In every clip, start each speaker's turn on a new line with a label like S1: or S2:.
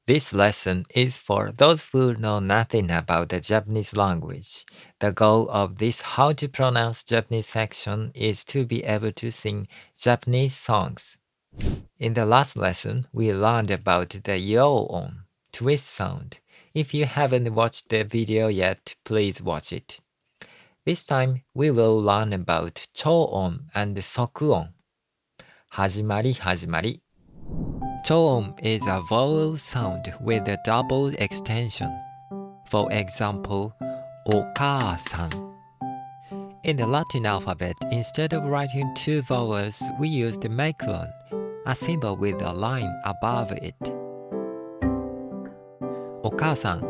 S1: This lesson is for those who know nothing about the Japanese language. The goal of this How to Pronounce Japanese section is to be able to sing Japanese songs. In the last lesson, we learned about the Chō-on, twist sound. If you haven't watched the video yet, please watch it. This time, we will learn about Chō-on and Soku-on. 始まり始まり Chō-on is a vowel sound with a double extension. For example, お母さん. In the Latin alphabet, instead of writing two vowels, we used the macron, a symbol with a line above it. お母さん.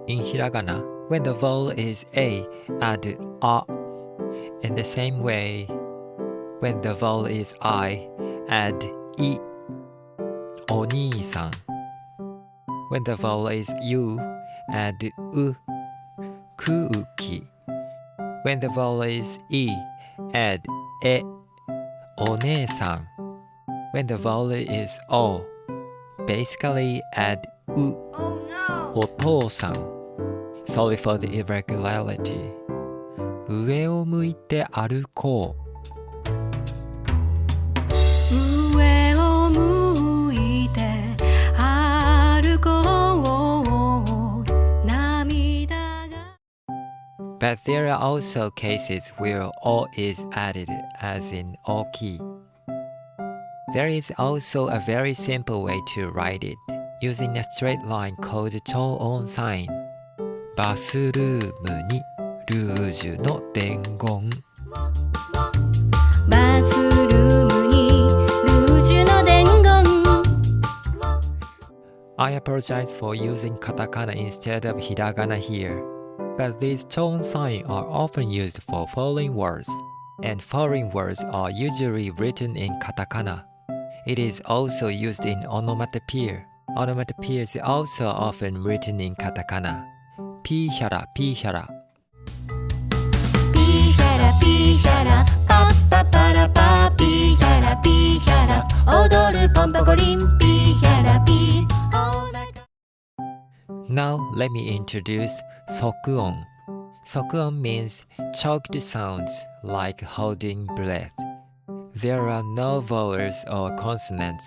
S1: In hiragana, when the vowel is a, add a. In the same way, when the vowel is I, add i. お兄さん. When the vowel is u, add u. 空気. When the vowel is e, add e. お姉さん. When the vowel is o, basically add u. Oh, no. お父さん. Sorry for the irregularity. 上を向いて歩こう.
S2: 上を向いて歩こう涙が
S1: But there are also cases where o is added, as in 大きい. There is also a very simple way to write it, using a straight line called Chō-on sign. バスルームにルージュの伝言.
S2: バスルームにルージュの伝言
S1: I apologize for using katakana instead of hiragana here, but these Chō-on signs are often used for foreign words, and foreign words are usually written in katakana. It is also used in onomatopoeia. Onomatopoeia is also often written in katakana. pīhyara, pīhyara.
S2: ピーヒャラピーヒャラパッパパラパピーヒャラピーヒャラ踊るポンポコリンピーヒャラピー
S1: Now let me introduce Soku-on. Soku-on means choked sounds like holding breath. There are no vowels or consonants,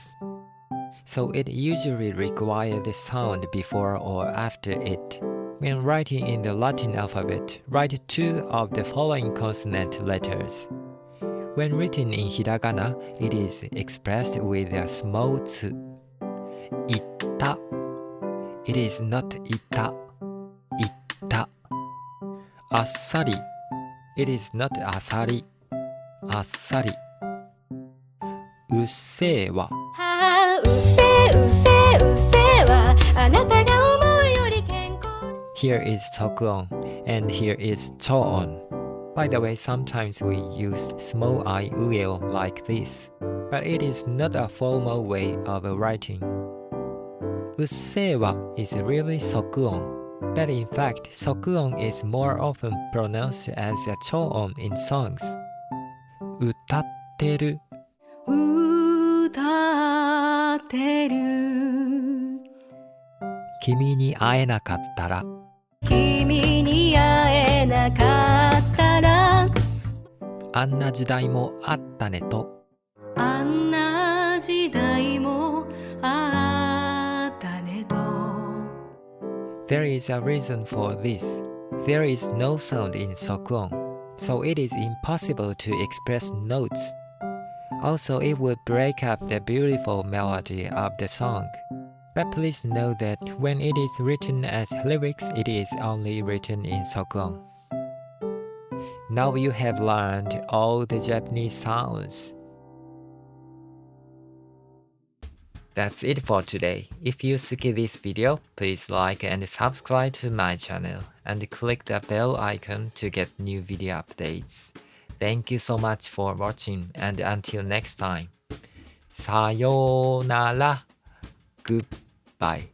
S1: so it usually requires the sound before or after it. When writing in the Latin alphabet, write two of the following consonant letters. When written in hiragana, it is expressed with a small tsu. Itta. It is not ita. Itta. Assari. It is not asari. Assari. Ussēwa.
S2: はあうせうせうせはあなたが思うより健康
S1: Here is Soku-on, and here is Chō-on. By the way, sometimes we use small I ueo like this, but it is not a formal way of writing. Ussēwa is really Soku-on, but in fact, Soku-on is more often pronounced as a Chō-on in songs. Utatteru.
S2: 歌ってる
S1: 君に会えなかったら
S2: 君に会えなかったら
S1: あんな時代もあったねと
S2: あんな時代もあったねと
S1: There is a reason for this. There is no sound in Soku-on, so it is impossible to express notes. Also, it would break up the beautiful melody of the song. But please know that when it is written as lyrics, it is only written in Soku-on. Now you have learned all the Japanese sounds. That's it for today. If you like this video, please like and subscribe to my channel and click the bell icon to get new video updates. Thank you so much for watching, and until next time. さようなら。Goodbye.